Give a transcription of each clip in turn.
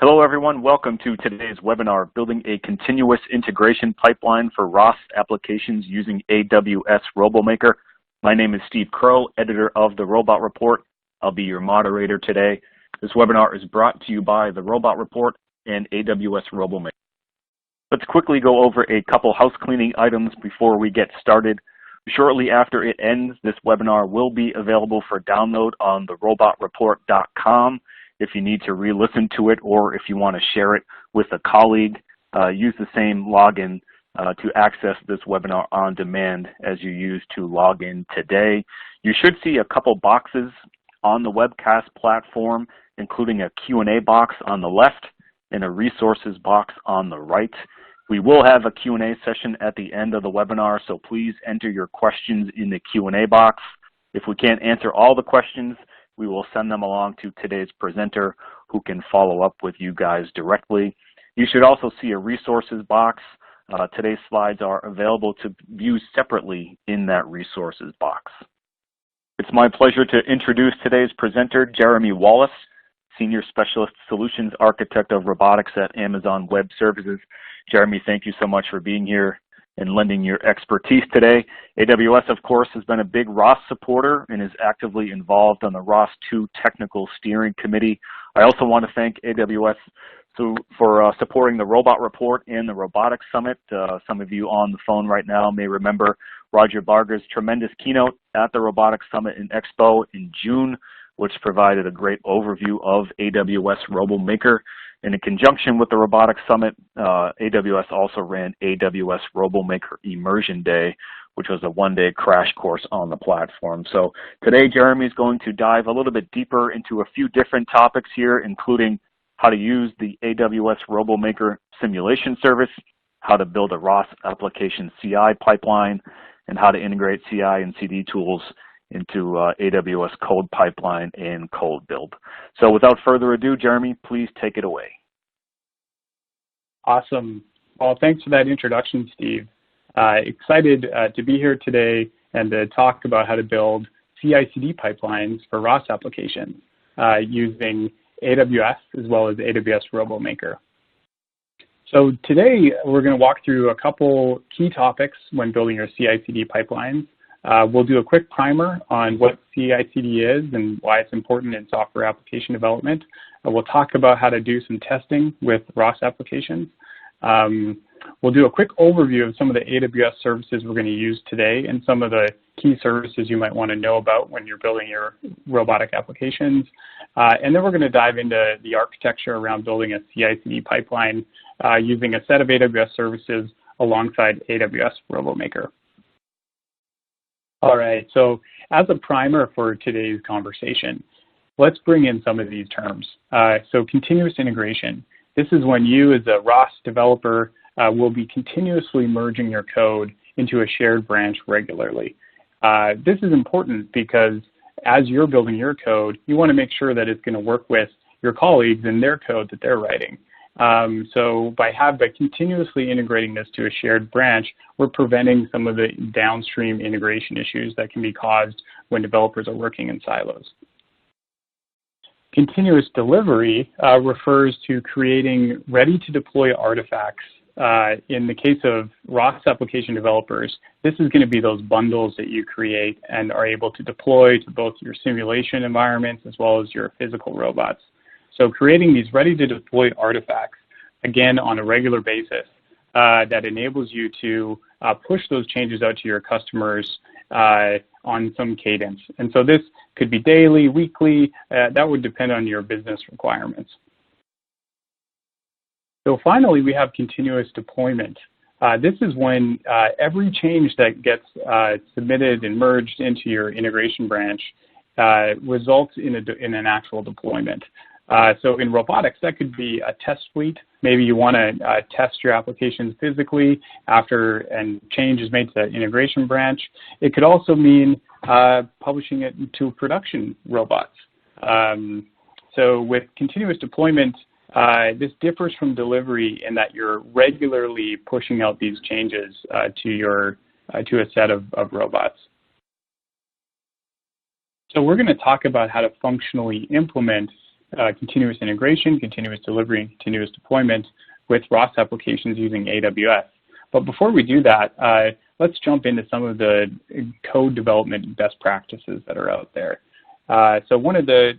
Hello everyone, welcome to today's webinar, Building a Continuous Integration Pipeline for ROS Applications using AWS RoboMaker. My name is Steve Crow, editor of the Robot Report. I'll be your moderator today. This webinar is brought to you by the Robot Report and AWS RoboMaker. Let's quickly go over a couple house cleaning items before we get started. Shortly after it ends, this webinar will be available for download on the robotreport.com. If you need to re-listen to it or if you want to share it with a colleague, use the same login to access this webinar on demand as you used to log in today. You should see a couple boxes on the webcast platform, including a Q&A box on the left and a resources box on the right. We will have a Q&A session at the end of the webinar, so please enter your questions in the Q&A box. If we can't answer all the questions, we will send them along to today's presenter who can follow up with you guys directly. You should also see a resources box. Today's slides are available to view separately in that resources box. It's my pleasure to introduce today's presenter, Jeremy Wallace, Senior Specialist Solutions Architect of Robotics at Amazon Web Services. Jeremy, thank you so much for being here and lending your expertise today. AWS, of course, has been a big ROS supporter and is actively involved on the ROS 2 Technical Steering Committee. I also want to thank AWS for supporting the Robot Report and the Robotics Summit. Some of you on the phone right now may remember Roger Barger's tremendous keynote at the Robotics Summit in Expo in June, which provided a great overview of AWS RoboMaker. And in conjunction with the Robotics Summit, AWS also ran AWS RoboMaker Immersion Day, which was a one-day crash course on the platform. So today, Jeremy is going to dive a little bit deeper into a few different topics here, including how to use the AWS RoboMaker simulation service, how to build a ROS application CI pipeline, and how to integrate CI and CD tools into AWS CodePipeline and CodeBuild. So without further ado, Jeremy, please take it away. Awesome. Well, thanks for that introduction, Steve. Excited to be here today and to talk about how to build CI/CD pipelines for ROS applications using AWS as well as AWS RoboMaker. So today we're going to walk through a couple key topics when building your CI/CD pipelines. We'll do a quick primer on what CI/CD is and why it's important in software application development. We'll talk about how to do some testing with ROS applications. We'll do a quick overview of some of the AWS services we're going to use today and some of the key services you might want to know about when you're building your robotic applications. And then we're going to dive into the architecture around building a CI/CD pipeline using a set of AWS services alongside AWS RoboMaker. All right, so as a primer for today's conversation, let's bring in some of these terms. So continuous integration. This is when you as a ROS developer will be continuously merging your code into a shared branch regularly. This is important because as you're building your code, you want to make sure that it's going to work with your colleagues and their code that they're writing. So by continuously integrating this to a shared branch, we're preventing some of the downstream integration issues that can be caused when developers are working in silos. Continuous delivery refers to creating ready-to-deploy artifacts. In the case of ROS application developers, this is going to be those bundles that you create and are able to deploy to both your simulation environments as well as your physical robots. So creating these ready-to-deploy artifacts, again, on a regular basis, that enables you to push those changes out to your customers on some cadence. And so this could be daily, weekly, that would depend on your business requirements. So finally, we have continuous deployment. This is when every change that gets submitted and merged into your integration branch results in an actual deployment. So in robotics, that could be a test fleet. Maybe you want to test your applications physically after a change is made to the integration branch. It could also mean publishing it to production robots. So with continuous deployment, this differs from delivery in that you're regularly pushing out these changes to a set of robots. So we're going to talk about how to functionally implement continuous integration, continuous delivery, and continuous deployment with ROS applications using AWS. But before we do that, let's jump into some of the code development best practices that are out there. So one of the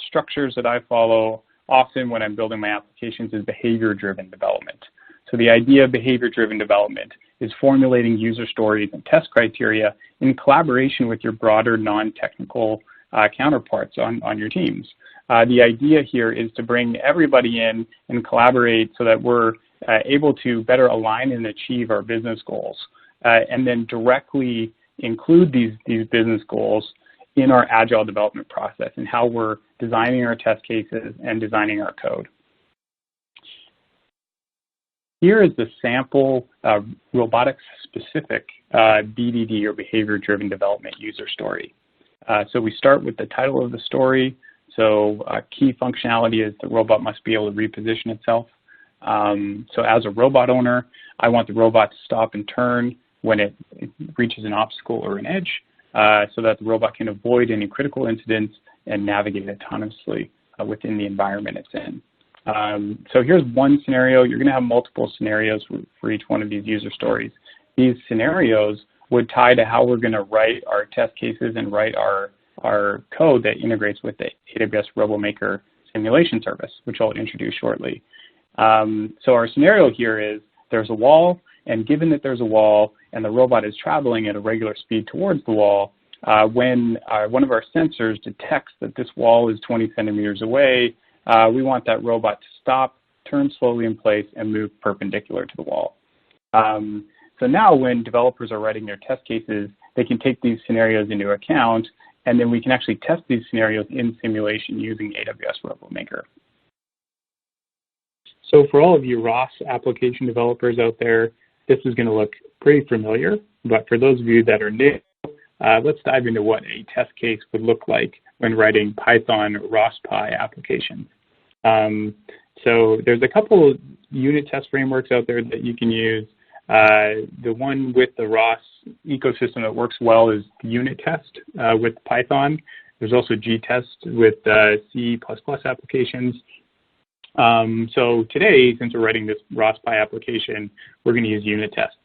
structures that I follow often when I'm building my applications is behavior-driven development. So the idea of behavior-driven development is formulating user stories and test criteria in collaboration with your broader non-technical counterparts on your teams. The idea here is to bring everybody in and collaborate so that we're able to better align and achieve our business goals, and then directly include these business goals in our agile development process and how we're designing our test cases and designing our code. Here is the sample robotics-specific BDD, or behavior-driven development user story. So we start with the title of the story. So key functionality is the robot must be able to reposition itself. So as a robot owner, I want the robot to stop and turn when it reaches an obstacle or an edge, so that the robot can avoid any critical incidents and navigate autonomously within the environment it's in. So here's one scenario. You're going to have multiple scenarios for each one of these user stories. These scenarios would tie to how we're going to write our test cases and write our code that integrates with the AWS RoboMaker simulation service, which I'll introduce shortly. So our scenario here is there's a wall, and given that there's a wall and the robot is traveling at a regular speed towards the wall, when one of our sensors detects that this wall is 20 centimeters away, we want that robot to stop, turn slowly in place, and move perpendicular to the wall. So now when developers are writing their test cases, they can take these scenarios into account, and then we can actually test these scenarios in simulation using AWS RoboMaker. So for all of you ROS application developers out there, this is going to look pretty familiar, but for those of you that are new, let's dive into what a test case would look like when writing Python ROS-Py applications. So there's a couple of unit test frameworks out there that you can use. The one with the ROS ecosystem that works well is unit test with Python. There's also G-test with C++ applications. So today, since we're writing this ROS-Py application, we're going to use unit test.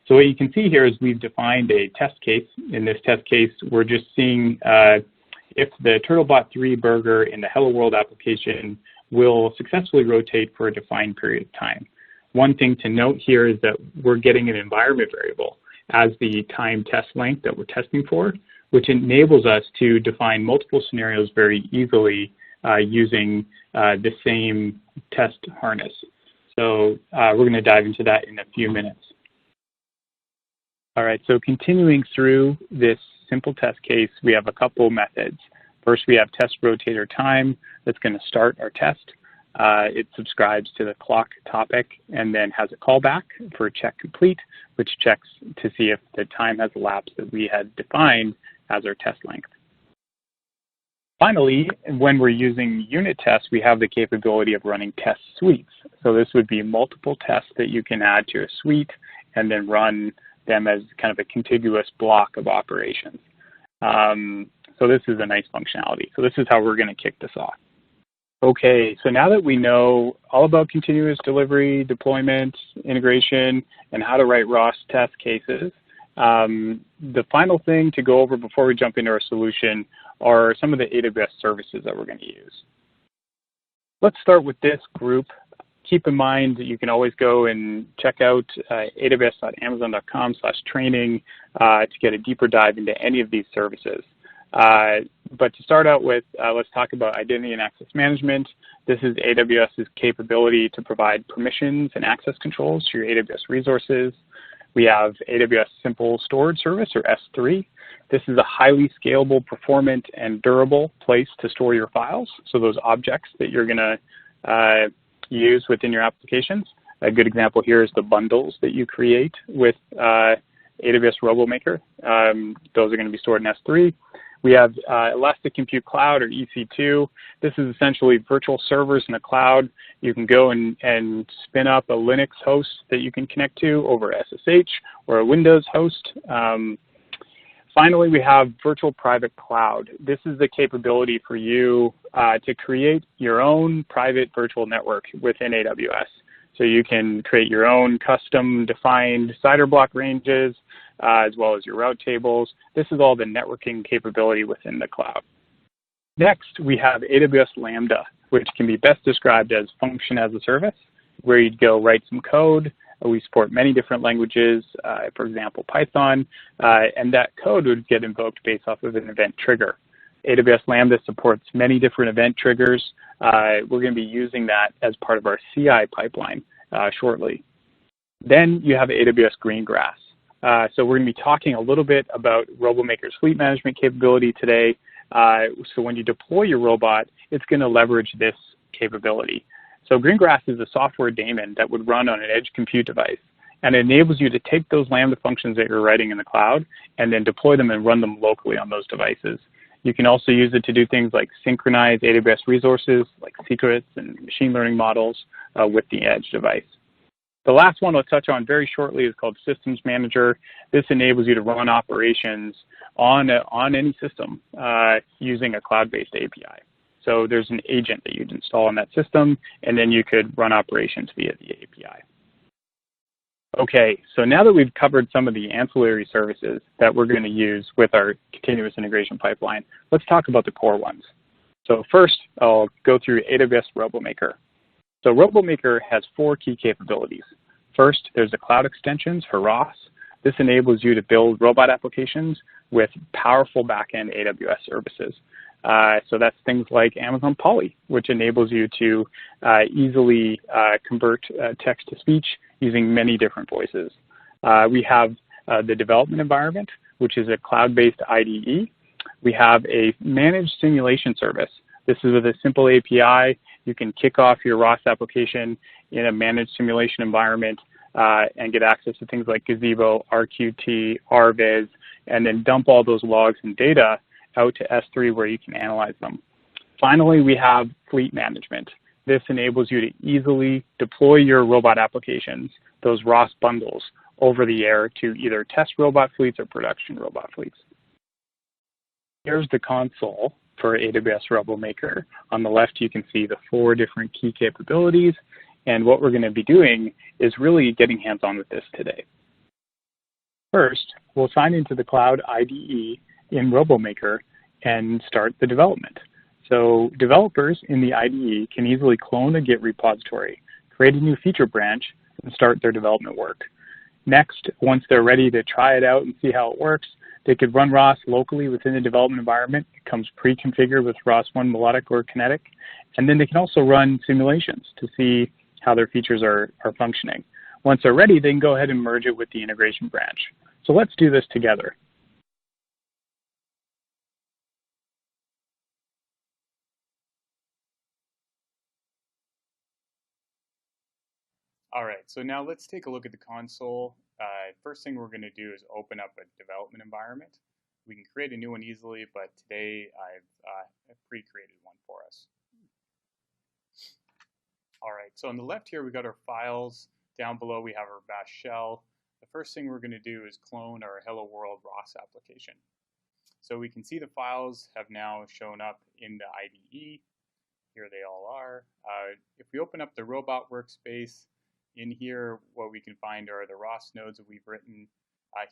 So what you can see here is we've defined a test case. In this test case, we're just seeing if the TurtleBot3 burger in the Hello World application will successfully rotate for a defined period of time. One thing to note here is that we're getting an environment variable as the time test length that we're testing for, which enables us to define multiple scenarios very easily using the same test harness. So we're going to dive into that in a few minutes. All right, so continuing through this simple test case, we have a couple methods. First, we have test rotator time that's going to start our test. It subscribes to the clock topic and then has a callback for check complete, which checks to see if the time has elapsed that we had defined as our test length. Finally, when we're using unit tests, we have the capability of running test suites. So this would be multiple tests that you can add to a suite and then run them as kind of a contiguous block of operations. So this is a nice functionality. So this is how we're going to kick this off. Okay, so now that we know all about continuous delivery, deployment, integration, and how to write ROS test cases, the final thing to go over before we jump into our solution are some of the AWS services that we're going to use. Let's start with this group. Keep in mind that you can always go and check out aws.amazon.com/training to get a deeper dive into any of these services. But to start out with, let's talk about identity and access management. This is AWS's capability to provide permissions and access controls to your AWS resources. We have AWS Simple Storage Service, or S3. This is a highly scalable, performant, and durable place to store your files. So those objects that you're going to use within your applications. A good example here is the bundles that you create with AWS RoboMaker. Those are going to be stored in S3. We have Elastic Compute Cloud, or EC2. This is essentially virtual servers in the cloud. You can go and spin up a Linux host that you can connect to over SSH or a Windows host. Finally, we have virtual private cloud. This is the capability for you to create your own private virtual network within AWS. So you can create your own custom defined CIDR block ranges, as well as your route tables. This is all the networking capability within the cloud. Next, we have AWS Lambda, which can be best described as function as a service, where you'd go write some code. We support many different languages, for example, Python, and that code would get invoked based off of an event trigger. AWS Lambda supports many different event triggers. We're going to be using that as part of our CI pipeline shortly. Then you have AWS Greengrass. So we're going to be talking a little bit about RoboMaker's fleet management capability today. So when you deploy your robot, it's going to leverage this capability. So Greengrass is a software daemon that would run on an edge compute device, and it enables you to take those Lambda functions that you're writing in the cloud and then deploy them and run them locally on those devices. You can also use it to do things like synchronize AWS resources, like secrets and machine learning models with the edge device. The last one I'll touch on very shortly is called Systems Manager. This enables you to run operations on any system using a cloud-based API. So there's an agent that you'd install on that system, and then you could run operations via the API. Okay, so now that we've covered some of the ancillary services that we're going to use with our continuous integration pipeline, let's talk about the core ones. So first, I'll go through AWS RoboMaker. So RoboMaker has 4 key capabilities. First, there's the cloud extensions for ROS. This enables you to build robot applications with powerful backend AWS services. So that's things like Amazon Poly, which enables you to easily convert text to speech using many different voices. We have the development environment, which is a cloud-based IDE. We have a managed simulation service. This is with a simple API. You can kick off your ROS application in a managed simulation environment and get access to things like Gazebo, RQT, RViz, and then dump all those logs and data out to S3 where you can analyze them. Finally, we have fleet management. This enables you to easily deploy your robot applications, those ROS bundles, over the air to either test robot fleets or production robot fleets. Here's the console for AWS RoboMaker. On the left, you can see the 4 different key capabilities, and what we're going to be doing is really getting hands-on with this today. First, we'll sign into the Cloud IDE in RoboMaker and start the development. So developers in the IDE can easily clone a Git repository, create a new feature branch, and start their development work. Next, once they're ready to try it out and see how it works, they could run ROS locally within the development environment. It comes pre-configured with ROS1 melodic or kinetic. And then they can also run simulations to see how their features are functioning. Once they're ready, they can go ahead and merge it with the integration branch. So let's do this together. All right, so now let's take a look at the console. First thing we're going to do is open up a development environment. We can create a new one easily, but today I've pre-created one for us. All right, so on the left here, we got our files. Down below, we have our bash shell. The first thing we're going to do is clone our Hello World ROS application. So we can see the files have now shown up in the IDE. Here they all are. If we open up the robot workspace, in here, what we can find are the ROS nodes that we've written.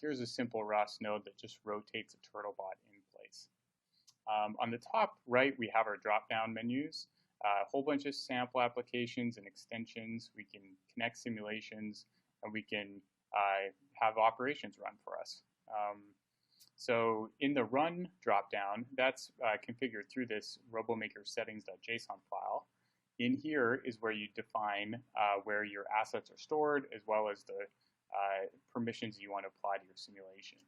Here's a simple ROS node that just rotates a turtlebot in place. On the top right, we have our drop-down menus, a whole bunch of sample applications and extensions. We can connect simulations, and we can have operations run for us. So in the run drop-down, that's configured through this RoboMaker settings.json file. In here is where you define where your assets are stored, as well as the permissions you want to apply to your simulation.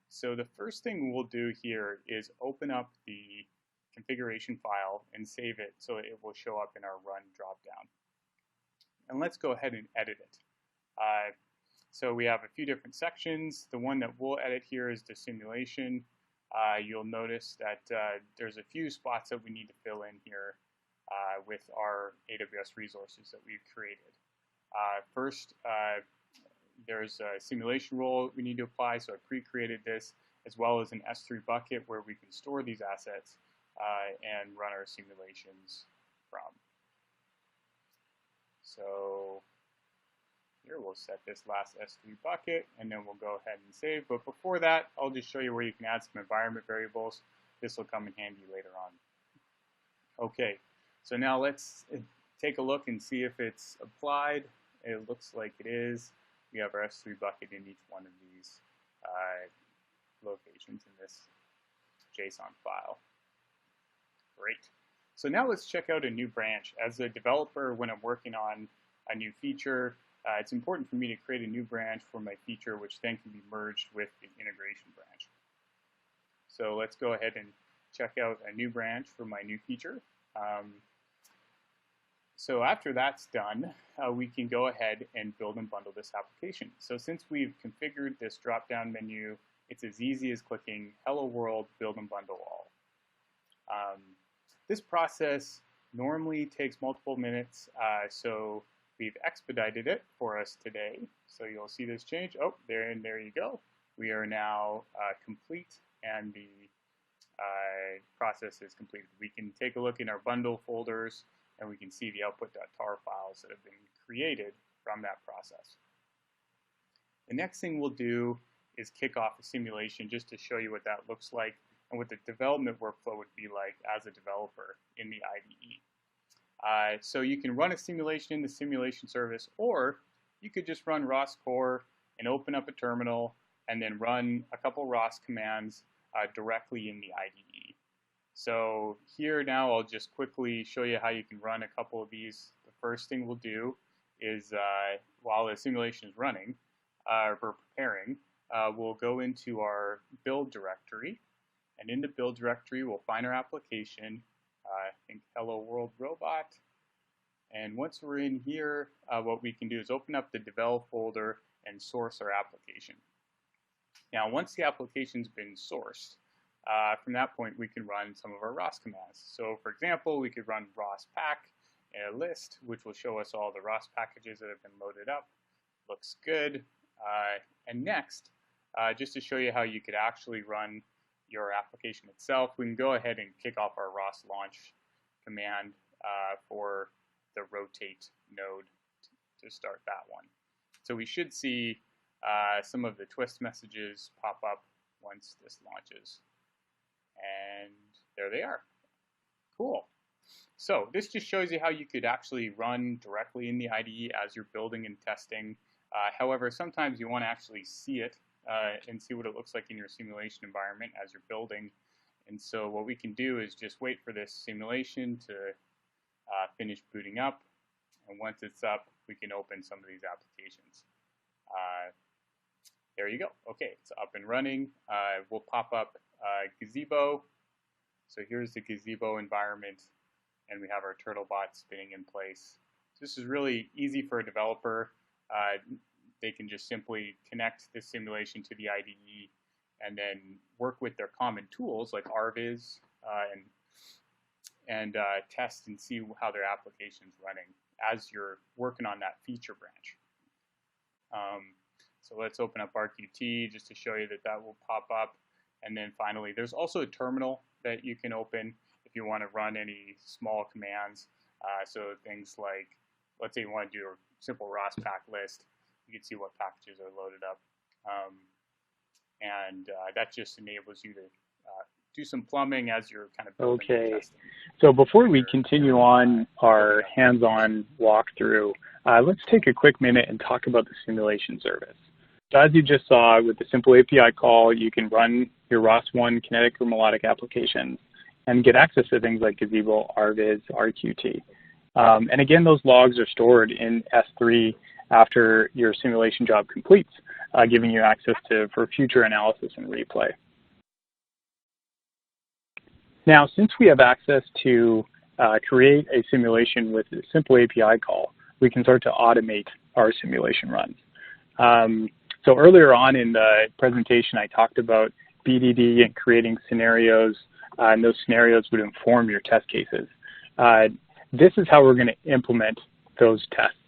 So the first thing we'll do here is open up the configuration file and save it so it will show up in our run dropdown. And let's go ahead and edit it. So we have a few different sections. The one that we'll edit here is the simulation. You'll notice that there's a few spots that we need to fill in here with our AWS resources that we've created. First, there's a simulation role we need to apply, so I pre-created this, as well as an S3 bucket where we can store these assets and run our simulations from. So here we'll set this last S3 bucket, and then we'll go ahead and save. But before that, I'll just show you where you can add some environment variables. This will come in handy later on. Okay, so now let's take a look and see if it's applied. It looks like it is. We have our S3 bucket in each one of these locations in this JSON file. Great. So now let's check out a new branch. As a developer, when I'm working on a new feature, it's important for me to create a new branch for my feature, which then can be merged with the integration branch. So let's go ahead and check out a new branch for my new feature. So after that's done, we can go ahead and build and bundle this application. So since we've configured this drop-down menu, it's as easy as clicking Hello World, Build and Bundle All. This process normally takes multiple minutes, so we've expedited it for us today. So you'll see this change. Oh, there you go. We are now complete, and the process is completed. We can take a look in our bundle folders, and we can see the output.tar files that have been created from that process. The next thing we'll do is kick off a simulation just to show you what that looks like and what the development workflow would be like as a developer in the IDE. So you can run a simulation in the simulation service, or you could just run ROS core and open up a terminal and then run a couple ROS commands directly in the IDE. So here now I'll just quickly show you how you can run a couple of these. The first thing we'll do is while the simulation is running, we're preparing, we'll go into our build directory, and in the build directory we'll find our application, I think Hello World Robot, and once we're in here, what we can do is open up the develop folder and source our application. Now once the application's been sourced, from that point we can run some of our ROS commands. So for example, we could run ROS pack in a list, which will show us all the ROS packages that have been loaded up. Looks good. And next, just to show you how you could actually run your application itself, we can go ahead and kick off our ROS launch command for the rotate node to start that one. So we should see some of the twist messages pop up once this launches. And there they are. Cool. So this just shows you how you could actually run directly in the IDE as you're building and testing. However, sometimes you want to actually see it and see what it looks like in your simulation environment as you're building. And so what we can do is just wait for this simulation to finish booting up. And once it's up, we can open some of these applications. There you go. Okay, it's up and running. We'll pop up Gazebo. So here's the Gazebo environment, and we have our TurtleBot spinning in place. This is really easy for a developer. They can just simply connect this simulation to the IDE and then work with their common tools like RViz and test and see how their application's running as you're working on that feature branch. So let's open up RQT just to show you that that will pop up. And then finally, there's also a terminal that you can open if you want to run any small commands. So things like, let's say you want to do a simple ROS pack list, you can see what packages are loaded up. That just enables you to do some plumbing as you're kind of building and testing. So before we continue on our hands-on walkthrough, let's take a quick minute and talk about the simulation service. So as you just saw, with the simple API call, you can run your ROS1 kinetic or melodic applications and get access to things like Gazebo, RViz, RQT. And again, those logs are stored in S3 after your simulation job completes, giving you access for future analysis and replay. Now, since we have access to create a simulation with a simple API call, we can start to automate our simulation runs. So earlier on in the presentation, I talked about BDD and creating scenarios, and those scenarios would inform your test cases. This is how we're going to implement those tests.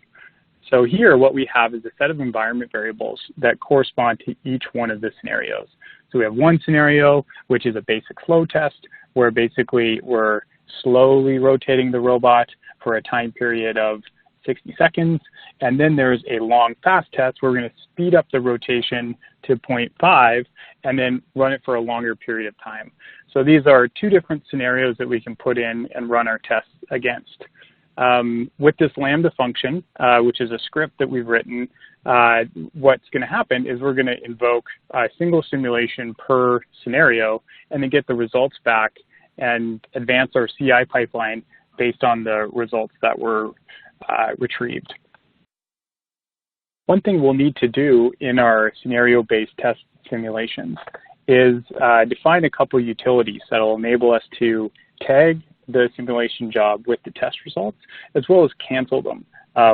So here, what we have is a set of environment variables that correspond to each one of the scenarios. So we have one scenario, which is a basic flow test, where basically we're slowly rotating the robot for a time period of 60 seconds. And then there's a long fast test where we're going to speed up the rotation to 0.5 and then run it for a longer period of time. So these are two different scenarios that we can put in and run our tests against. With this Lambda function, which is a script that we've written, what's going to happen is we're going to invoke a single simulation per scenario and then get the results back and advance our CI pipeline based on the results that were retrieved. One thing we'll need to do in our scenario-based test simulations is define a couple utilities that will enable us to tag the simulation job with the test results, as well as cancel them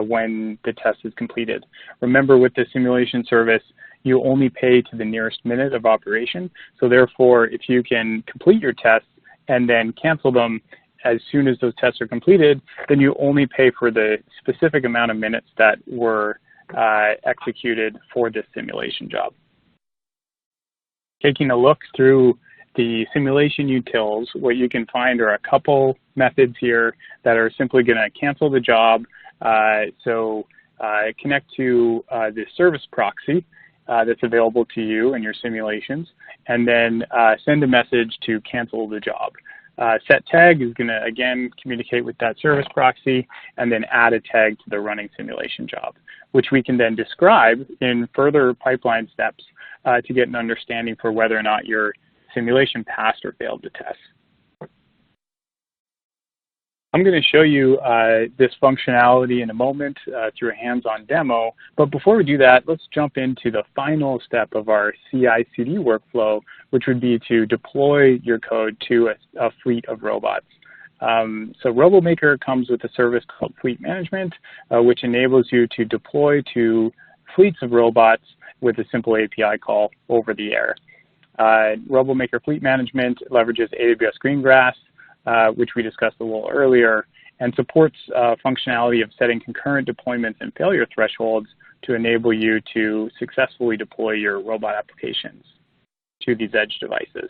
when the test is completed. Remember, with the simulation service, you only pay to the nearest minute of operation. So therefore, if you can complete your tests and then cancel them as soon as those tests are completed, then you only pay for the specific amount of minutes that were executed for this simulation job. Taking a look through the simulation utils, what you can find are a couple methods here that are simply going to cancel the job. Connect to the service proxy that's available to you in your simulations, and then send a message to cancel the job. Set tag is going to, again, communicate with that service proxy and then add a tag to the running simulation job, which we can then describe in further pipeline steps to get an understanding for whether or not your simulation passed or failed the test. I'm going to show you this functionality in a moment through a hands-on demo, but before we do that, let's jump into the final step of our CI/CD workflow, which would be to deploy your code to a fleet of robots. So RoboMaker comes with a service called Fleet Management, which enables you to deploy to fleets of robots with a simple API call over the air. RoboMaker Fleet Management leverages AWS Greengrass, which we discussed a little earlier, and supports functionality of setting concurrent deployments and failure thresholds to enable you to successfully deploy your robot applications to these edge devices.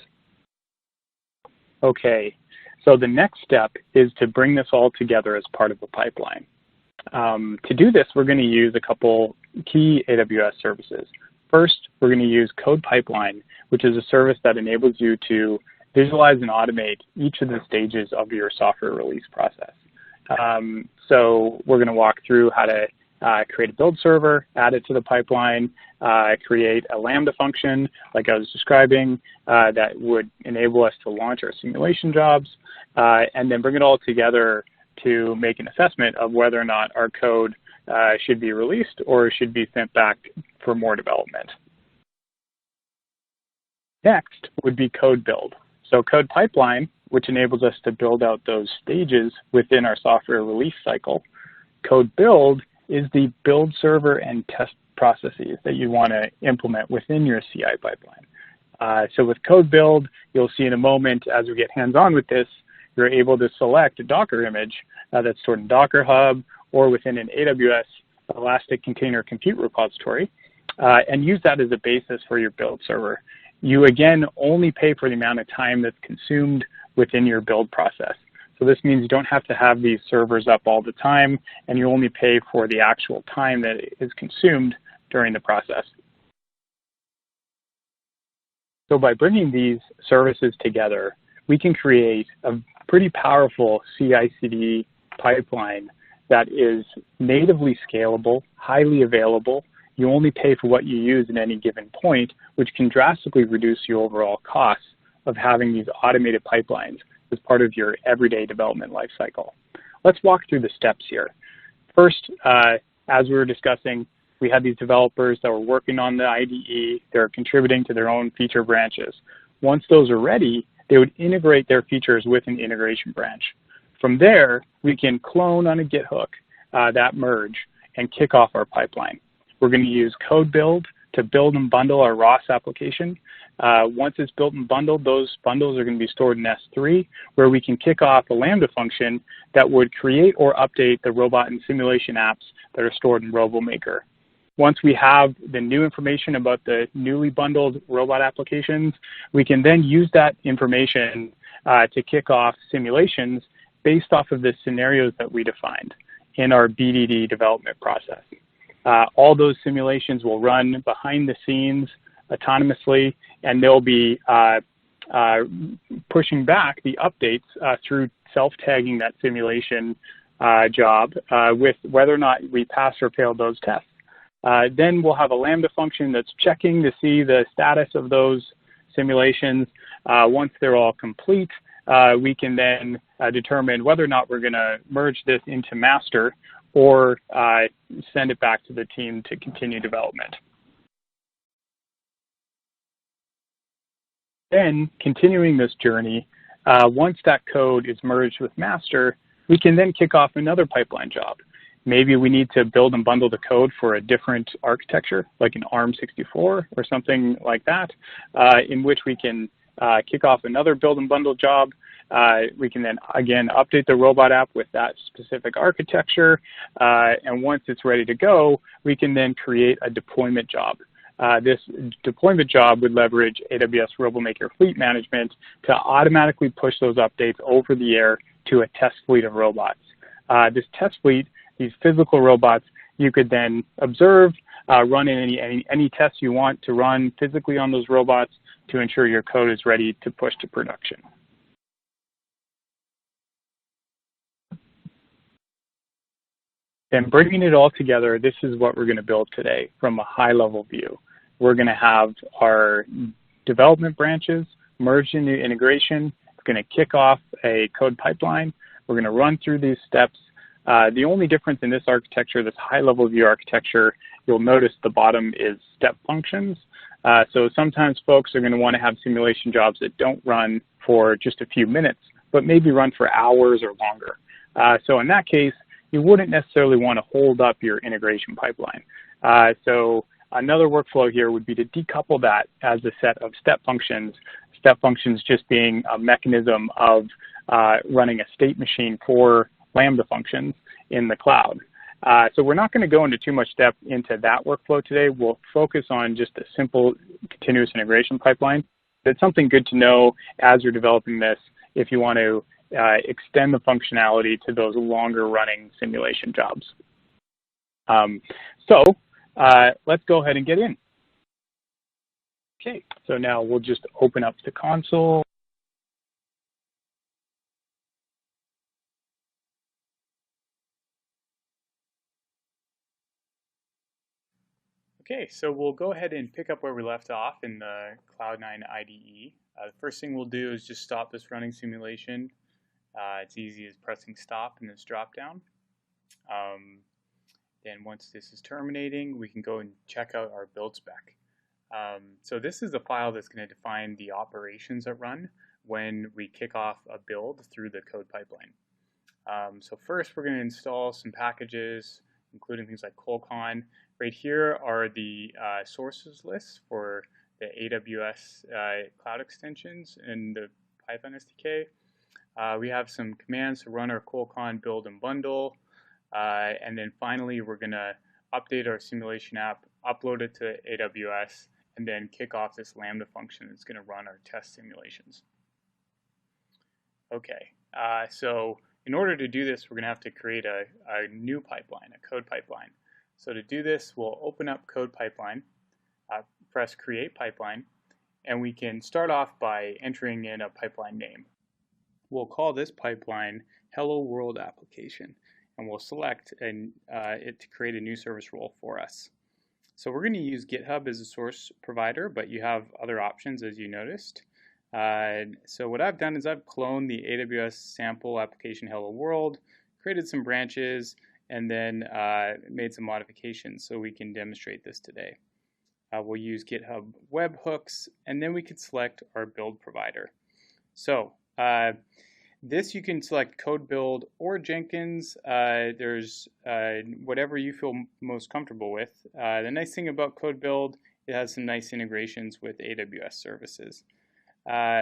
Okay, so the next step is to bring this all together as part of a pipeline. To do this, we're going to use a couple key AWS services. First, we're going to use CodePipeline, which is a service that enables you to visualize and automate each of the stages of your software release process. So we're going to walk through how to create a build server, add it to the pipeline, create a Lambda function, like I was describing, that would enable us to launch our simulation jobs, and then bring it all together to make an assessment of whether or not our code should be released or should be sent back for more development. Next would be CodeBuild. So CodePipeline, which enables us to build out those stages within our software release cycle. CodeBuild is the build server and test processes that you want to implement within your CI pipeline. So with CodeBuild, you'll see in a moment as we get hands-on with this, you're able to select a Docker image that's stored in Docker Hub or within an AWS Elastic Container Compute repository and use that as a basis for your build server. You, again, only pay for the amount of time that's consumed within your build process. So this means you don't have to have these servers up all the time, and you only pay for the actual time that is consumed during the process. So by bringing these services together, we can create a pretty powerful CI/CD pipeline that is natively scalable, highly available. You only pay for what you use at any given point, which can drastically reduce your overall costs of having these automated pipelines as part of your everyday development lifecycle. Let's walk through the steps here. First, as we were discussing, we had these developers that were working on the IDE. They're contributing to their own feature branches. Once those are ready, they would integrate their features with an integration branch. From there, we can clone on a Git hook that merge and kick off our pipeline. We're going to use CodeBuild to build and bundle our ROS application. Once it's built and bundled, those bundles are going to be stored in S3, where we can kick off a Lambda function that would create or update the robot and simulation apps that are stored in RoboMaker. once we have the new information about the newly bundled robot applications, we can then use that information to kick off simulations based off of the scenarios that we defined in our BDD development process. All those simulations will run behind the scenes autonomously, and they'll be pushing back the updates through self-tagging that simulation job with whether or not we pass or fail those tests. Then we'll have a Lambda function that's checking to see the status of those simulations. Once they're all complete, we can then determine whether or not we're going to merge this into master or send it back to the team to continue development. Then, continuing this journey, once that code is merged with master, we can then kick off another pipeline job. Maybe we need to build and bundle the code for a different architecture, like an ARM64 or something like that, in which we can kick off another build and bundle job. We can then, again, update the robot app with that specific architecture. And once it's ready to go, we can then create a deployment job. This deployment job would leverage AWS RoboMaker Fleet Management to automatically push those updates over the air to a test fleet of robots. This test fleet, these physical robots, you could then observe, run in any tests you want to run physically on those robots to ensure your code is ready to push to production. Then bringing it all together, this is what we're going to build today from a high-level view. We're going to have our development branches merged into integration. It's going to kick off a code pipeline. We're going to run through these steps. The only difference in this architecture, this high-level view architecture, you'll notice the bottom is step functions. So sometimes folks are going to want to have simulation jobs that don't run for just a few minutes, but maybe run for hours or longer. So in that case, you wouldn't necessarily want to hold up your integration pipeline. So another workflow here would be to decouple that as a set of step functions just being a mechanism of running a state machine for Lambda functions in the cloud. So we're not going to go into too much depth into that workflow today. We'll focus on just a simple continuous integration pipeline. It's something good to know as you're developing this if you want to extend the functionality to those longer running simulation jobs. Let's go ahead and get in. Okay, so now we'll just open up the console. Okay, so we'll go ahead and pick up where we left off in the Cloud9 IDE. The first thing we'll do is just stop this running simulation. It's easy as pressing stop in this dropdown. Then once this is terminating, we can go and check out our build spec. So this is the file that's going to define the operations that run when we kick off a build through the code pipeline. So first we're going to install some packages, including things like Colcon. Right here are the sources lists for the AWS cloud extensions and the Python SDK. We have some commands to run our Colcon build and bundle. And then finally, we're going to update our simulation app, upload it to AWS, and then kick off this Lambda function that's going to run our test simulations. Okay, so in order to do this, we're going to have to create a new pipeline, a code pipeline. So to do this, we'll open up CodePipeline, press Create Pipeline, and we can start off by entering in a pipeline name. We'll call this pipeline Hello World Application, and we'll select it to create a new service role for us. So we're going to use GitHub as a source provider, but you have other options as you noticed. So what I've done is I've cloned the AWS sample application Hello World, created some branches, and then made some modifications so we can demonstrate this today. We'll use GitHub webhooks, and then we could select our build provider. So this you can select CodeBuild or Jenkins. There's whatever you feel most comfortable with. The nice thing about CodeBuild, it has some nice integrations with AWS services.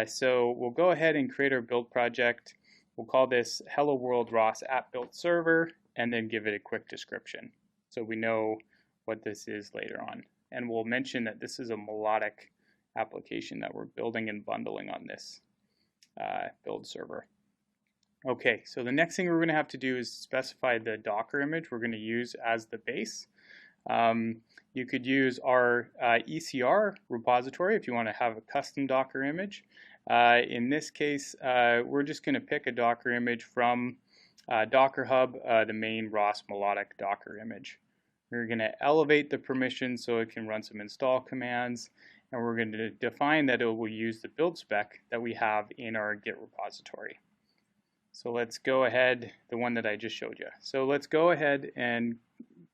So we'll go ahead and create our build project. We'll call this Hello World ROS App Build Server, and then give it a quick description so we know what this is later on. And we'll mention that this is a melodic application that we're building and bundling on this build server. Okay, so the next thing we're going to have to do is specify the Docker image we're going to use as the base. You could use our ECR repository if you want to have a custom Docker image. In this case, we're just going to pick a Docker image from Docker Hub, the main ROS melodic Docker image. We're going to elevate the permissions so it can run some install commands, and we're going to define that it will use the build spec that we have in our Git repository. So let's go ahead, the one that I just showed you. So let's go ahead and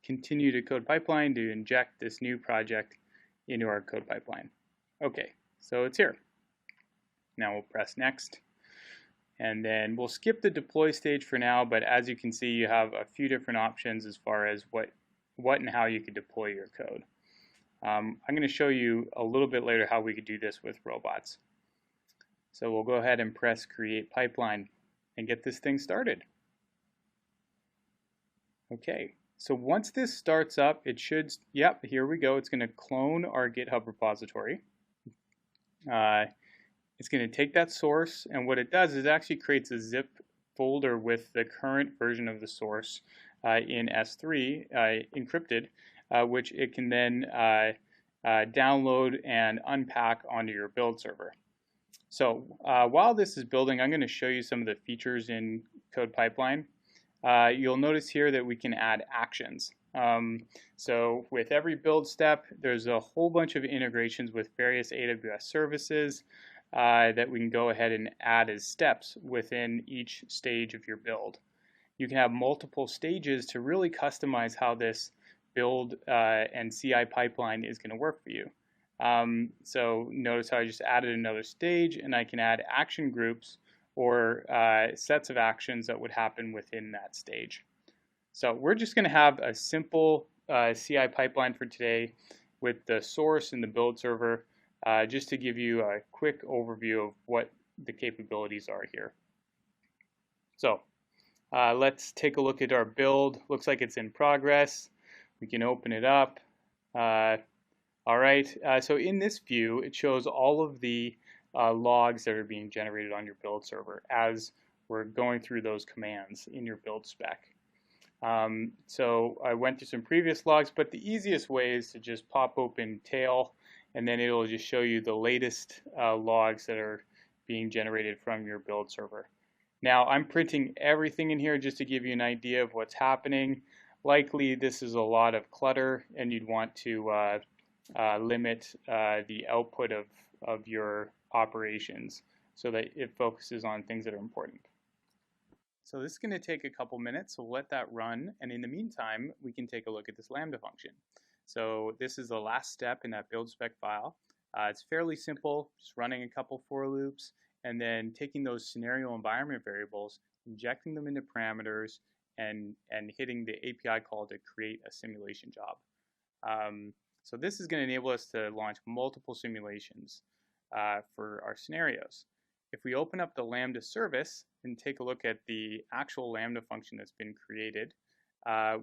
continue to CodePipeline to inject this new project into our CodePipeline. Okay, so it's here. Now we'll press next, and then we'll skip the deploy stage for now, but as you can see, you have a few different options as far as what and how you could deploy your code. I'm going to show you a little bit later how we could do this with robots. So we'll go ahead and press create pipeline and get this thing started. Okay, so once this starts up, it should, yep, here we go. It's going to clone our GitHub repository. It's going to take that source, and what it does is it actually creates a zip folder with the current version of the source in S3 encrypted, which it can then download and unpack onto your build server. So while this is building, I'm going to show you some of the features in CodePipeline. You'll notice here that we can add actions. So with every build step, there's a whole bunch of integrations with various AWS services that we can go ahead and add as steps within each stage of your build. You can have multiple stages to really customize how this build and CI pipeline is going to work for you. So notice how I just added another stage, and I can add action groups or sets of actions that would happen within that stage. So we're just going to have a simple CI pipeline for today with the source and the build server, just to give you a quick overview of what the capabilities are here. So let's take a look at our build. Looks like it's in progress. We can open it up. All right, so in this view, it shows all of the logs that are being generated on your build server as we're going through those commands in your build spec. So I went through some previous logs, but the easiest way is to just pop open tail, and then it'll just show you the latest logs that are being generated from your build server. Now I'm printing everything in here just to give you an idea of what's happening. Likely this is a lot of clutter, and you'd want to limit the output of your operations so that it focuses on things that are important. So this is going to take a couple minutes, so we'll let that run, and in the meantime we can take a look at this Lambda function. So this is the last step in that build spec file. It's fairly simple, just running a couple for loops and then taking those scenario environment variables, injecting them into parameters, and hitting the API call to create a simulation job. So this is going to enable us to launch multiple simulations for our scenarios. If we open up the Lambda service and take a look at the actual Lambda function that's been created,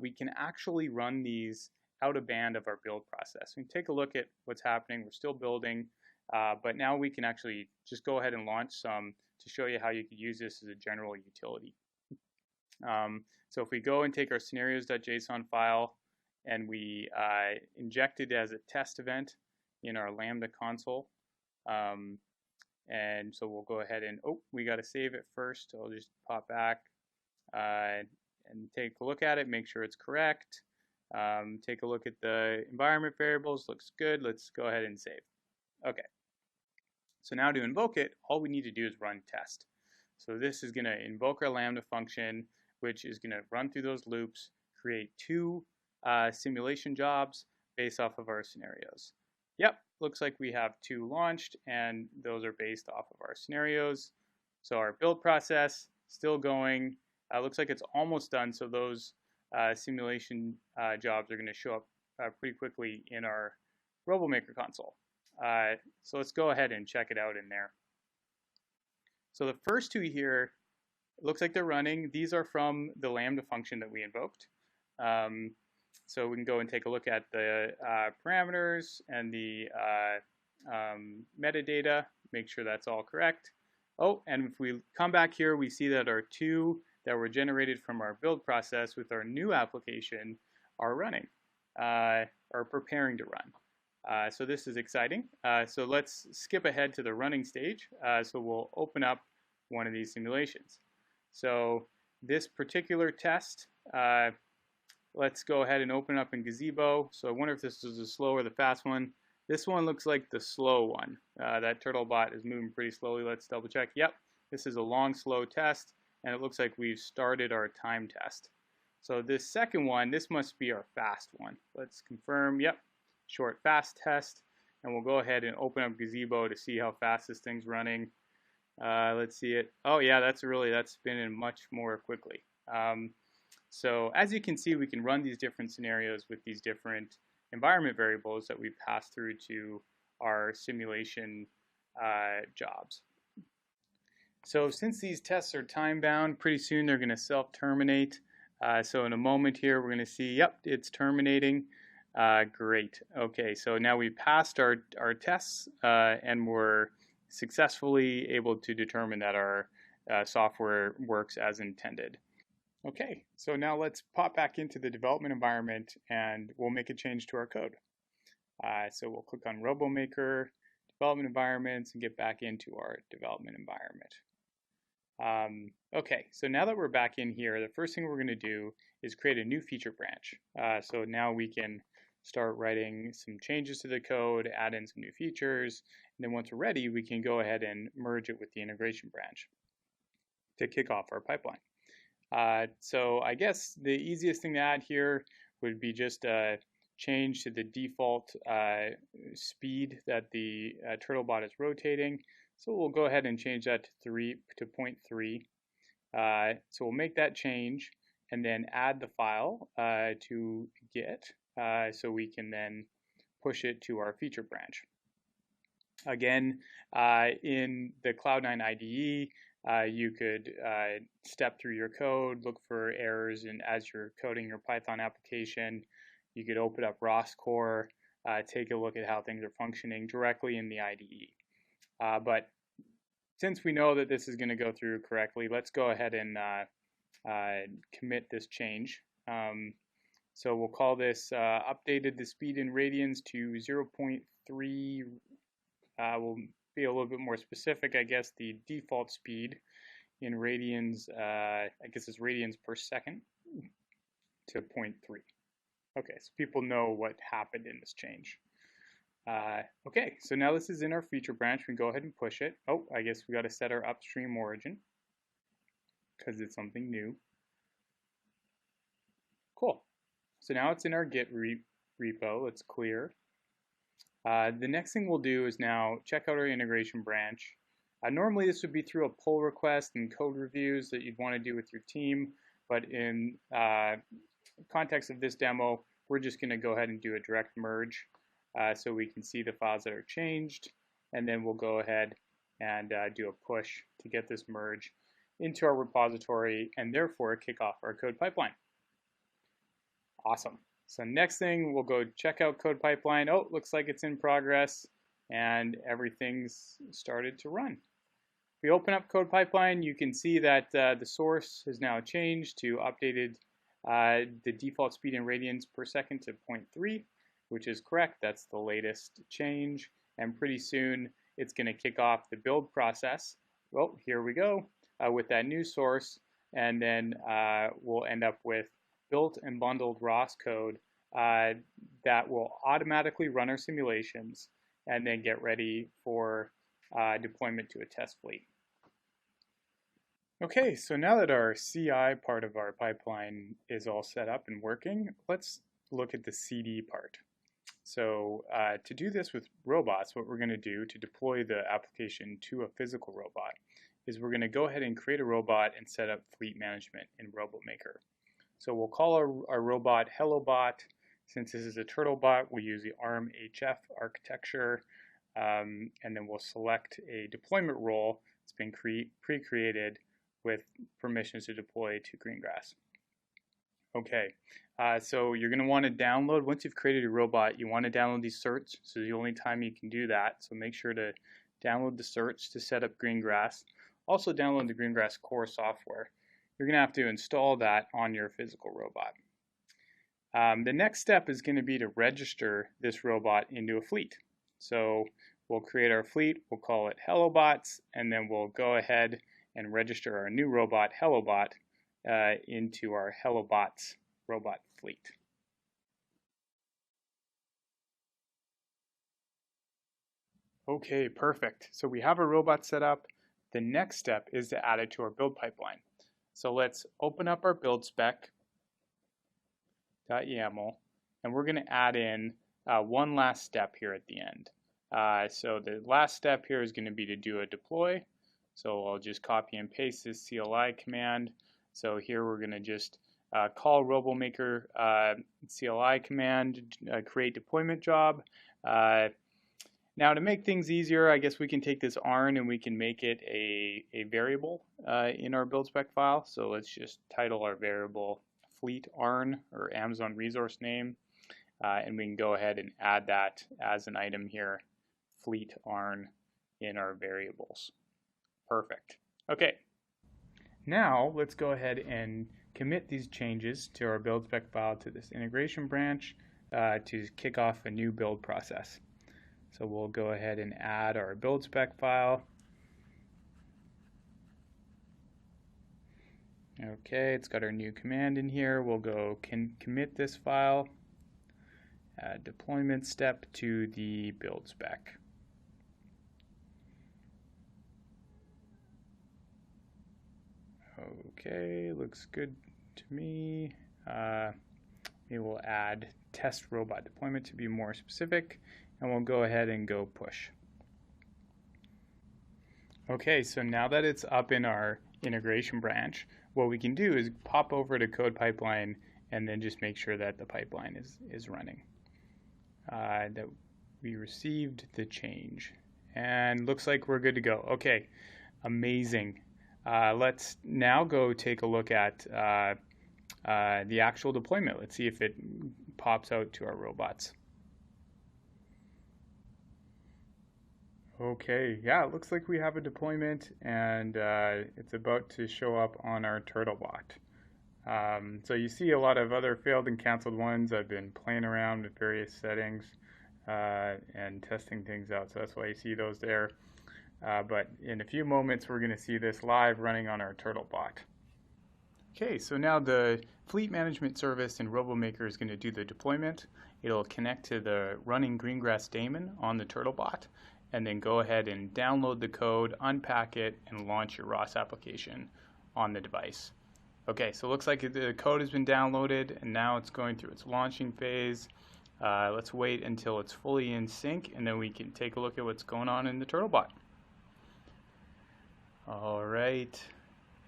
we can actually run these out of band of our build process. We can take a look at what's happening. We're still building, but now we can actually just go ahead and launch some to show you how you could use this as a general utility. So if we go and take our scenarios.json file and we inject it as a test event in our Lambda console, and so we'll go ahead and, oh, we got to save it first. So I'll just pop back and take a look at it, make sure it's correct. Take a look at the environment variables, looks good. Let's go ahead and save. Okay. So now to invoke it, all we need to do is run test. So this is going to invoke our Lambda function, which is going to run through those loops, create two simulation jobs based off of our scenarios. Yep, looks like we have two launched, and those are based off of our scenarios. So our build process still going. Looks like it's almost done, so those simulation jobs are going to show up pretty quickly in our RoboMaker console. So let's go ahead and check it out in there. So the first two here, it looks like they're running. These are from the Lambda function that we invoked. So we can go and take a look at the parameters and the metadata, make sure that's all correct. Oh, and if we come back here, we see that our two that were generated from our build process with our new application are running, or preparing to run. So this is exciting. So let's skip ahead to the running stage. So we'll open up one of these simulations. So this particular test, let's go ahead and open up in Gazebo. So I wonder if this is the slow or the fast one. This one looks like the slow one. That TurtleBot is moving pretty slowly. Let's double check. Yep, this is a long, slow test, and it looks like we've started our time test. So this second one, this must be our fast one. Let's confirm. Yep, short, fast test, and we'll go ahead and open up Gazebo to see how fast this thing's running. Let's see it. Oh yeah, that's spinning much more quickly. So as you can see, we can run these different scenarios with these different environment variables that we pass through to our simulation jobs. So since these tests are time-bound, pretty soon they're going to self-terminate. So in a moment here, we're going to see, yep, it's terminating. Great. Okay, so now we passed our tests, and we're successfully able to determine that our software works as intended. Okay, so now let's pop back into the development environment and we'll make a change to our code. So we'll click on RoboMaker, Development Environments, and get back into our development environment. Okay, so now that we're back in here, the first thing we're going to do is create a new feature branch. So now we can start writing some changes to the code, add in some new features, and then once we're ready, we can go ahead and merge it with the integration branch to kick off our pipeline. So I guess the easiest thing to add here would be just a change to the default speed that the TurtleBot is rotating. So we'll go ahead and change that to 0.3. So we'll make that change and then add the file to Git so we can then push it to our feature branch. Again, in the Cloud9 IDE, you could step through your code, look for errors, and as you're coding your Python application, you could open up ROS core, take a look at how things are functioning directly in the IDE. But since we know that this is going to go through correctly, let's go ahead and commit this change. So we'll call this updated the speed in radians to 0.3. We'll be a little bit more specific, I guess. The default speed in radians, I guess it's radians per second, to 0.3. Okay, so people know what happened in this change. Okay, so now this is in our feature branch. We can go ahead and push it. Oh, I guess we got to set our upstream origin because it's something new. Cool. So now it's in our Git repo. Let's clear. The next thing we'll do is now check out our integration branch. Normally this would be through a pull request and code reviews that you'd want to do with your team, but in context of this demo, we're just going to go ahead and do a direct merge so we can see the files that are changed, and then we'll go ahead and do a push to get this merge into our repository and therefore kick off our code pipeline. Awesome. So next thing, we'll go check out CodePipeline. Oh, looks like it's in progress and everything's started to run. If we open up CodePipeline, you can see that the source has now changed to updated the default speed in radians per second to 0.3, which is correct. That's the latest change. And pretty soon, it's going to kick off the build process. Well, here we go with that new source. And then we'll end up with built and bundled ROS code that will automatically run our simulations and then get ready for deployment to a test fleet. Okay, so now that our CI part of our pipeline is all set up and working, let's look at the CD part. So to do this with robots, what we're going to do to deploy the application to a physical robot is we're going to go ahead and create a robot and set up fleet management in RoboMaker. So we'll call our robot HelloBot. Since this is a TurtleBot, we'll use the ARM HF architecture, and then we'll select a deployment role that's been pre-created with permissions to deploy to Greengrass. Okay, so you're going to want to download, once you've created your robot, you want to download these certs. So the only time you can do that. So make sure to download the certs to set up Greengrass. Also download the Greengrass core software. You're going to have to install that on your physical robot. The next step is going to be to register this robot into a fleet. So we'll create our fleet, we'll call it HelloBots, and then we'll go ahead and register our new robot, HelloBot, into our HelloBots robot fleet. Okay, perfect. So we have our robot set up. The next step is to add it to our build pipeline. So let's open up our build spec.yaml, and we're going to add in one last step here at the end. So the last step here is going to be to do a deploy. So I'll just copy and paste this CLI command. So here we're going to just call RoboMaker CLI command, create deployment job. Now to make things easier, I guess we can take this ARN and we can make it a variable in our build spec file. So let's just title our variable fleet ARN, or Amazon resource name, and we can go ahead and add that as an item here, fleet ARN, in our variables. Perfect. Okay, now let's go ahead and commit these changes to our build spec file to this integration branch to kick off a new build process. So we'll go ahead and add our build spec file. Okay, it's got our new command in here. We'll go commit this file, add deployment step to the build spec. Okay, looks good to me. Maybe we'll add test robot deployment to be more specific, and we'll go ahead and go push. Okay, so now that it's up in our integration branch, what we can do is pop over to CodePipeline and then just make sure that the pipeline is running. That we received the change, and looks like we're good to go. Okay, amazing. Let's now go take a look at the actual deployment. Let's see if it pops out to our robots. Okay, yeah, it looks like we have a deployment, and it's about to show up on our TurtleBot. So you see a lot of other failed and canceled ones. I've been playing around with various settings and testing things out, so that's why you see those there. But in a few moments, we're going to see this live running on our TurtleBot. Okay, so now the fleet management service in RoboMaker is going to do the deployment. It'll connect to the running Greengrass daemon on the TurtleBot, and then go ahead and download the code, unpack it, and launch your ROS application on the device. Okay, so it looks like the code has been downloaded, and now it's going through its launching phase. Let's wait until it's fully in sync, and then we can take a look at what's going on in the TurtleBot. All right,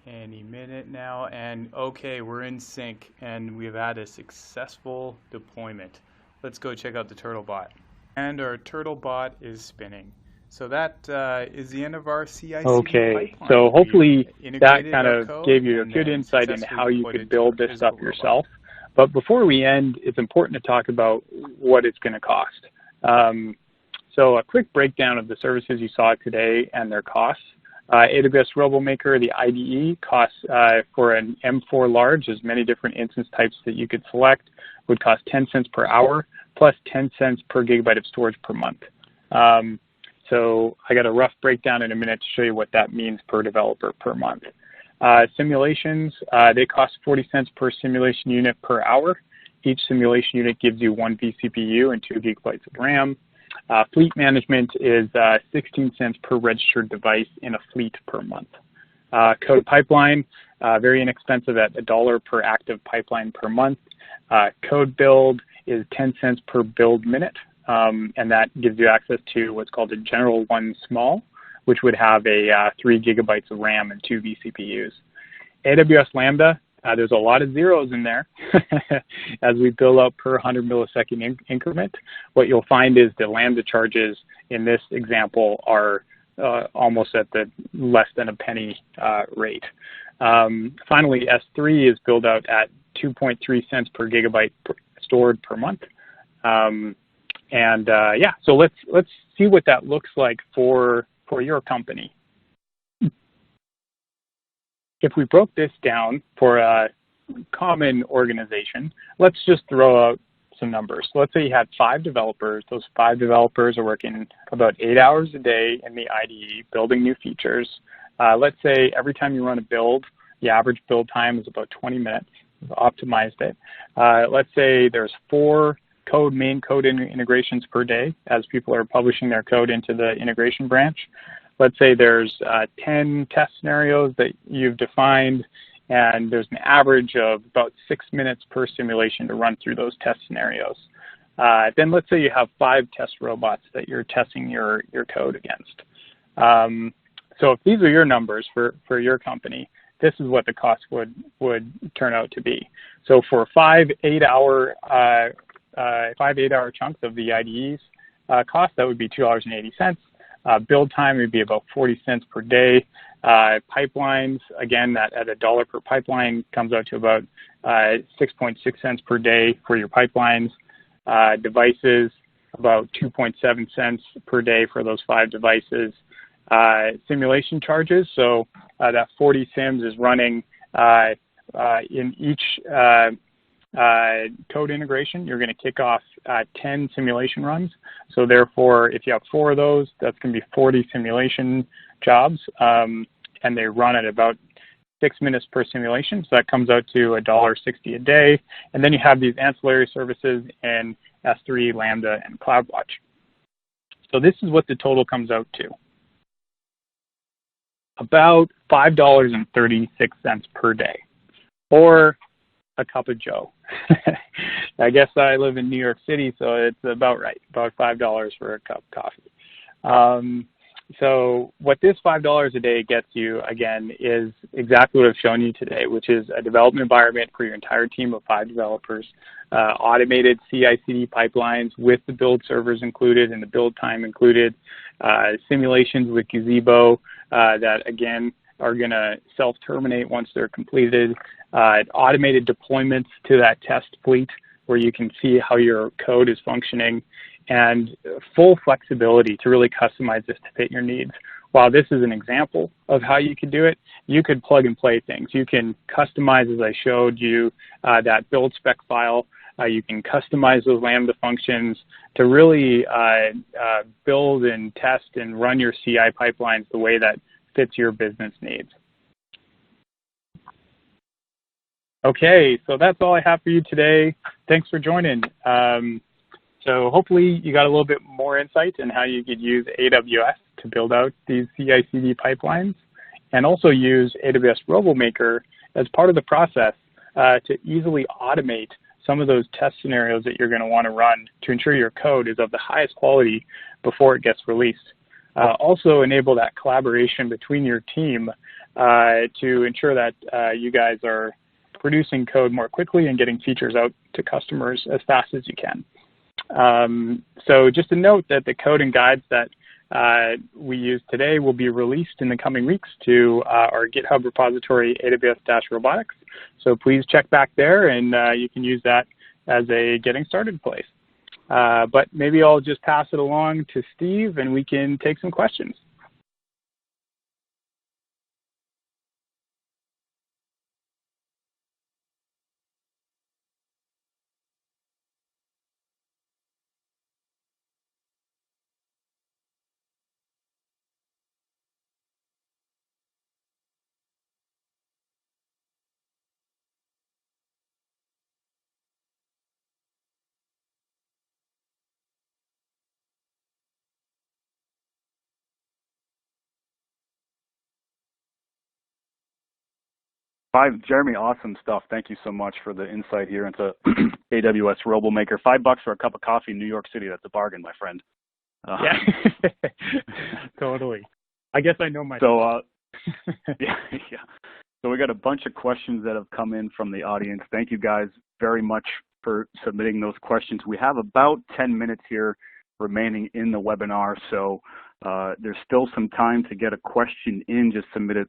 any minute now, and okay, we're in sync, and we've had a successful deployment. Let's go check out the TurtleBot. And our TurtleBot is spinning. So that is the end of our CI/CD Okay, pipeline. so hopefully that kind of gave you a good insight into how you could build this stuff yourself. But before we end, it's important to talk about what it's going to cost. So a quick breakdown of the services you saw today and their costs. AWS RoboMaker, the IDE, costs for an M4 large, there's many different instance types that you could select, would cost 10 cents per hour, plus 10 cents per gigabyte of storage per month. So I got a rough breakdown in a minute to show you what that means per developer per month. Simulations, they cost 40 cents per simulation unit per hour. Each simulation unit gives you 1 vCPU and 2 gigabytes of RAM. Fleet management is 16 cents per registered device in a fleet per month. CodePipeline, very inexpensive at $1 per active pipeline per month. CodeBuild is 10 cents per build minute, and that gives you access to what's called a General 1 Small, which would have a 3 gigabytes of RAM and 2 vCPUs. AWS Lambda, there's a lot of zeros in there as we build up per 100 millisecond increment. What you'll find is the Lambda charges in this example are almost at the less than a penny rate. Finally, S3 is billed out at 2.3 cents per gigabyte stored per month. Yeah, so let's see what that looks like for your company. If we broke this down for a common organization, let's just throw out some numbers. So let's say you had 5 developers. Those 5 developers are working about 8 hours a day in the IDE, building new features. Let's say every time you run a build, the average build time is about 20 minutes. We've optimized it. Let's say there's 4 main code integrations per day as people are publishing their code into the integration branch. Let's say there's 10 test scenarios that you've defined, and there's an average of about 6 minutes per simulation to run through those test scenarios. Then let's say you have 5 test robots that you're testing your code against. So if these are your numbers for your company, this is what the cost would turn out to be. So for 5 8-hour chunks of the IDE's cost, that would be $2.80. Build time would be about 40 cents per day. Pipelines, again, that at $1 per pipeline comes out to about 6.6 cents per day for your pipelines. Devices, about 2.7 cents per day for those 5 devices. Simulation charges, so that 40 sims is running in each code integration. You're going to kick off 10 simulation runs. So therefore, if you have 4 of those, that's going to be 40 simulation jobs, and they run at about 6 minutes per simulation. So that comes out to $1.60 a day. And then you have these ancillary services in S3, Lambda, and CloudWatch. So this is what the total comes out to. About $5.36 per day, or a cup of Joe. I guess I live in New York City, so it's about right, about $5 for a cup of coffee. So what this $5 a day gets you, again, is exactly what I've shown you today, which is a development environment for your entire team of 5 developers, automated CI/CD pipelines with the build servers included and the build time included, simulations with Gazebo that, again, are going to self-terminate once they're completed, automated deployments to that test fleet where you can see how your code is functioning, and full flexibility to really customize this to fit your needs. While this is an example of how you could do it, you could plug and play things. You can customize, as I showed you, that build spec file. You can customize those Lambda functions to really build and test and run your CI pipelines the way that fits your business needs. Okay, so that's all I have for you today. Thanks for joining. So hopefully you got a little bit more insight in how you could use AWS to build out these CI/CD pipelines, and also use AWS RoboMaker as part of the process to easily automate some of those test scenarios that you're going to want to run to ensure your code is of the highest quality before it gets released. Also enable that collaboration between your team to ensure that you guys are producing code more quickly and getting features out to customers as fast as you can. So just a note that the code and guides that we use today will be released in the coming weeks to our GitHub repository, AWS-Robotics. So please check back there, and you can use that as a getting started place. But maybe I'll just pass it along to Steve, and we can take some questions. Jeremy, awesome stuff. Thank you so much for the insight here into AWS RoboMaker. $5 for a cup of coffee in New York City, that's a bargain, my friend. Yeah, totally. I guess I know my. So, yeah. So we got a bunch of questions that have come in from the audience. Thank you guys very much for submitting those questions. We have about 10 minutes here remaining in the webinar, so there's still some time to get a question in. Just submit it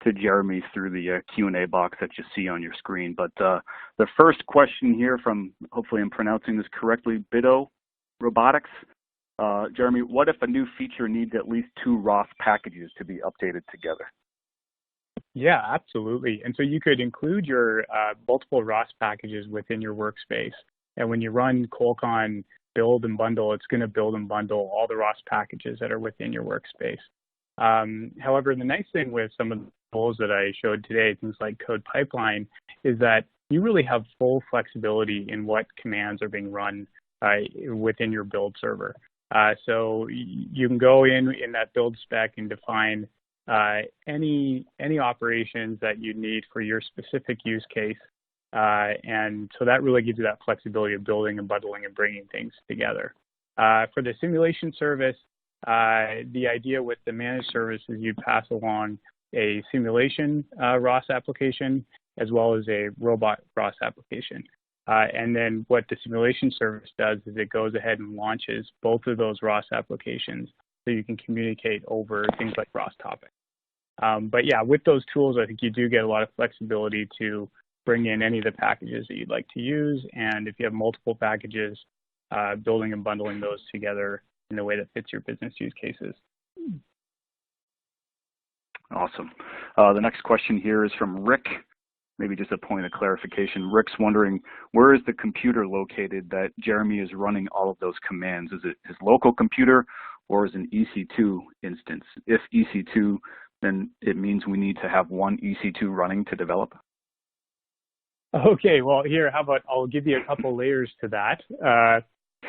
to Jeremy through the Q&A box that you see on your screen. But the first question here from, hopefully I'm pronouncing this correctly, Bido Robotics. Jeremy, what if a new feature needs at least 2 ROS packages to be updated together? Yeah, absolutely. And so you could include your multiple ROS packages within your workspace. And when you run Colcon build and bundle, it's going to build and bundle all the ROS packages that are within your workspace. However, the nice thing with some of the tools that I showed today, things like CodePipeline, is that you really have full flexibility in what commands are being run within your build server. So you can go in that build spec and define any operations that you need for your specific use case. And so that really gives you that flexibility of building and bundling and bringing things together. For the simulation service, the idea with the managed service is you pass along a simulation ROS application as well as a robot ROS application. And then what the simulation service does is it goes ahead and launches both of those ROS applications so you can communicate over things like ROS topics. But yeah, with those tools, I think you do get a lot of flexibility to bring in any of the packages that you'd like to use. And if you have multiple packages, building and bundling those together in a way that fits your business use cases. Awesome. The next question here is from Rick. Maybe just a point of clarification. Rick's wondering, where is the computer located that Jeremy is running all of those commands? Is it his local computer or is it an EC2 instance? If EC2, then it means we need to have one EC2 running to develop. Okay, well here, how about I'll give you a couple layers to that.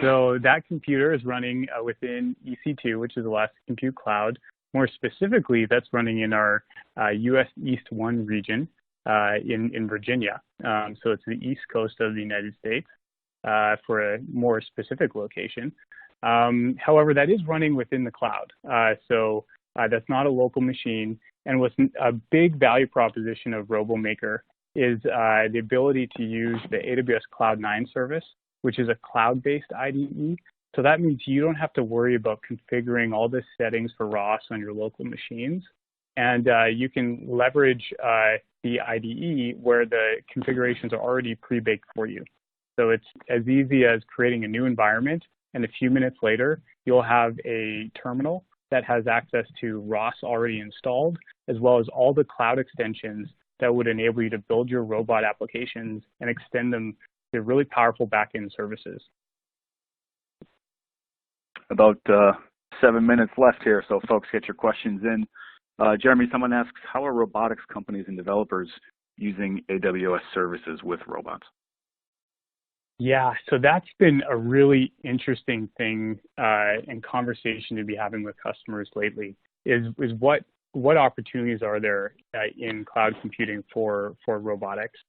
So that computer is running within EC2, which is Elastic Compute Cloud. More specifically, that's running in our US East 1 region in Virginia. So it's the East Coast of the United States for a more specific location. However, that is running within the cloud. So that's not a local machine. And what's a big value proposition of RoboMaker is the ability to use the AWS Cloud9 service, which is a cloud-based IDE. So that means you don't have to worry about configuring all the settings for ROS on your local machines. And you can leverage the IDE where the configurations are already pre-baked for you. So it's as easy as creating a new environment, and a few minutes later, you'll have a terminal that has access to ROS already installed, as well as all the cloud extensions that would enable you to build your robot applications and extend them to really powerful backend services. About 7 minutes left here, so folks, get your questions in. Jeremy, someone asks, how are robotics companies and developers using AWS services with robots? Yeah, so that's been a really interesting thing and conversation to be having with customers lately is what opportunities are there in cloud computing for robotics.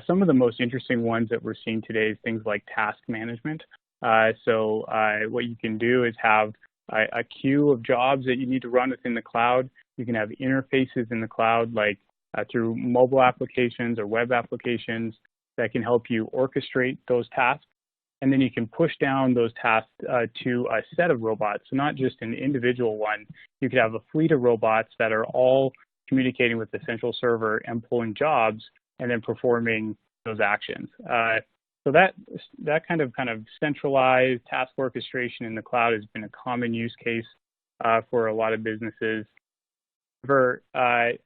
Some of the most interesting ones that we're seeing today is things like task management. So what you can do is have a queue of jobs that you need to run within the cloud. You can have interfaces in the cloud, like through mobile applications or web applications that can help you orchestrate those tasks. And then you can push down those tasks to a set of robots, so not just an individual one. You could have a fleet of robots that are all communicating with the central server and pulling jobs and then performing those actions. So that kind of centralized task orchestration in the cloud has been a common use case for a lot of businesses. However,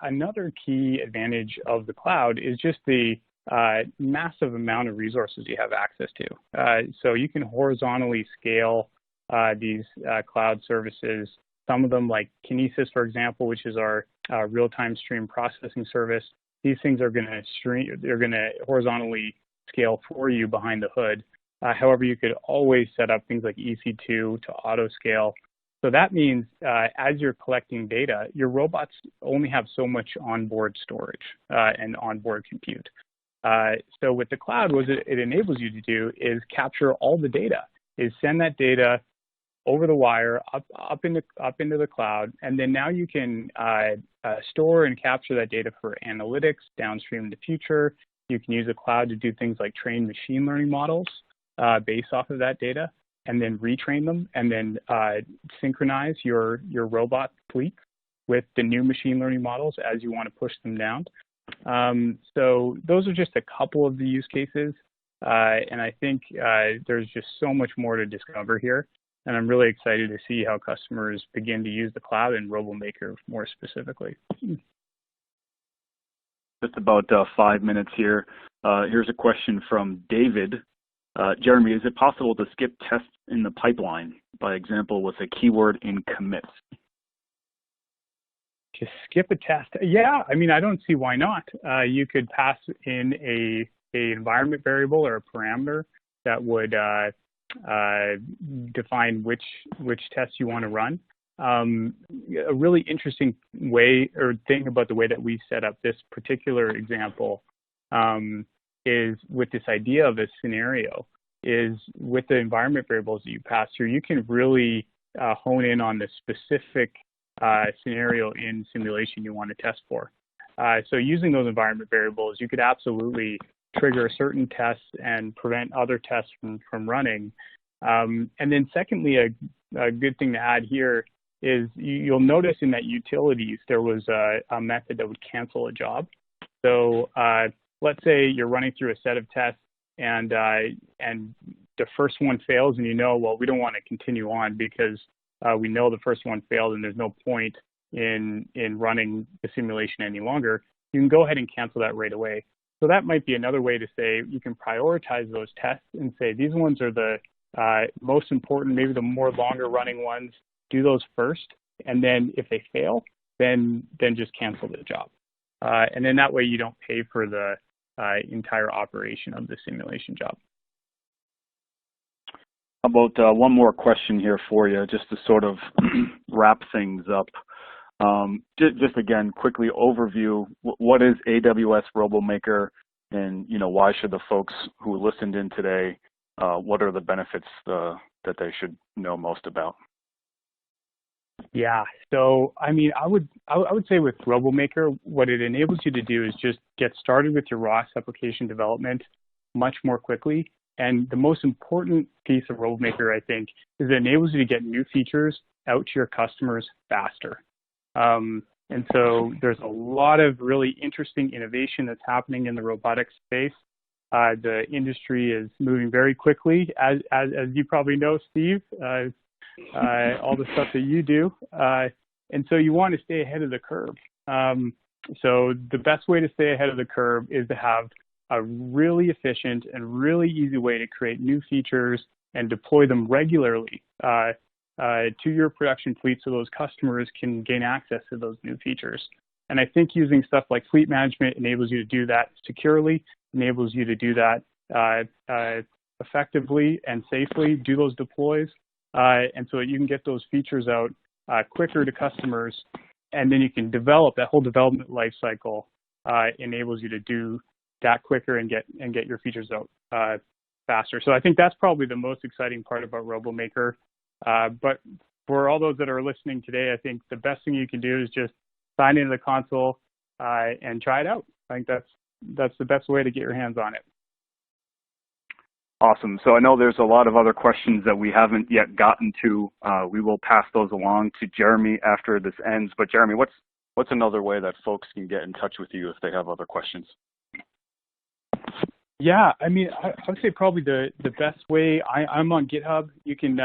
another key advantage of the cloud is just the massive amount of resources you have access to. So you can horizontally scale these cloud services. Some of them, like Kinesis, for example, which is our real-time stream processing service. These things are going to horizontally scale for you behind the hood. However, you could always set up things like EC2 to auto scale. So that means as you're collecting data, your robots only have so much onboard storage and onboard compute. So with the cloud, what it enables you to do is capture all the data, is send that data over the wire up into the cloud, and then now you can store and capture that data for analytics downstream in the future. You can use the cloud to do things like train machine learning models based off of that data, and then retrain them, and then synchronize your robot fleet with the new machine learning models as you want to push them down. So those are just a couple of the use cases. And I think there's just so much more to discover here. And I'm really excited to see how customers begin to use the cloud and RoboMaker more specifically. Just about 5 minutes here. Here's a question from David. Jeremy, is it possible to skip tests in the pipeline, by example, with a keyword in commit? To skip a test? Yeah, I mean, I don't see why not. You could pass in a environment variable or a parameter that would define which tests you want to run. A really interesting way or thing about the way that we set up this particular example is with this idea of a scenario, is with the environment variables that you pass through, you can really hone in on the specific scenario in simulation you want to test for. So using those environment variables, you could absolutely trigger certain tests and prevent other tests from running. And then secondly, a good thing to add here is you'll notice in that utilities, there was a method that would cancel a job. So let's say you're running through a set of tests and the first one fails and you know, well, we don't want to continue on because we know the first one failed and there's no point in running the simulation any longer. You can go ahead and cancel that right away. So that might be another way to say you can prioritize those tests and say these ones are the most important, maybe the more longer running ones, do those first. And then if they fail, then just cancel the job. And then that way you don't pay for the entire operation of the simulation job. How about one more question here for you, just to sort of wrap things up. Just again, quickly overview, what is AWS RoboMaker, and why should the folks who listened in today, what are the benefits that they should know most about? Yeah, so I mean, I would say with RoboMaker, what it enables you to do is just get started with your ROS application development much more quickly. And the most important piece of RoboMaker, I think, is it enables you to get new features out to your customers faster. And so there's a lot of really interesting innovation that's happening in the robotics space. The industry is moving very quickly, as you probably know, Steve, all the stuff that you do. And so you want to stay ahead of the curve. So the best way to stay ahead of the curve is to have a really efficient and really easy way to create new features and deploy them regularly to your production fleet so those customers can gain access to those new features. And I think using stuff like fleet management enables you to do that securely, enables you to do that effectively and safely, do those deploys, and so that you can get those features out quicker to customers, and then you can develop that whole development life cycle enables you to do that quicker and get your features out faster. So I think that's probably the most exciting part about RoboMaker. But for all those that are listening today, I think the best thing you can do is just sign into the console and try it out. I think that's the best way to get your hands on it. Awesome. So I know there's a lot of other questions that we haven't yet gotten to. We will pass those along to Jeremy after this ends. But Jeremy, what's another way that folks can get in touch with you if they have other questions? Yeah, I mean, I would say probably the best way, I'm on GitHub. You can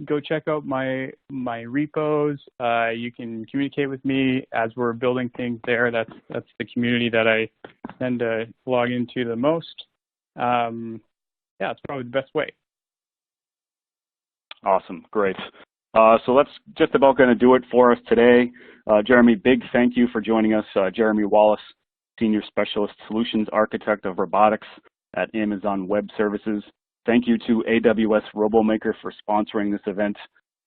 go check out my repos. You can communicate with me as we're building things there. That's the community that I tend to log into the most. Yeah, it's probably the best way. Awesome, great. So that's just about going to do it for us today. Jeremy, big thank you for joining us. Jeremy Wallace, Senior Specialist Solutions Architect of Robotics at Amazon Web Services. Thank you to AWS RoboMaker for sponsoring this event.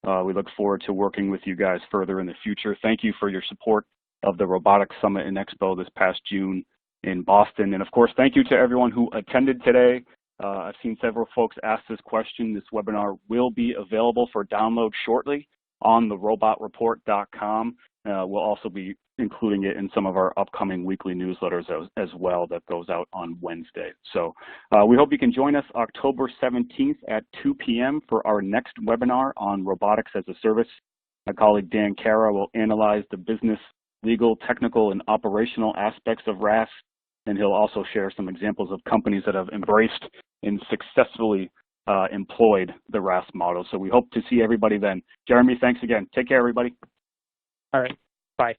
We look forward to working with you guys further in the future. Thank you for your support of the Robotics Summit and Expo this past June in Boston. And of course, thank you to everyone who attended today. I've seen several folks ask this question. This webinar will be available for download shortly on the robotreport.com. We'll also be including it in some of our upcoming weekly newsletters as well that goes out on Wednesday. So we hope you can join us October 17th at 2 p.m. for our next webinar on robotics as a service. My colleague Dan Cara will analyze the business, legal, technical, and operational aspects of RAS, and he'll also share some examples of companies that have embraced and successfully employed the RAS model. So we hope to see everybody then. Jeremy, thanks again. Take care, everybody. All right. Bye.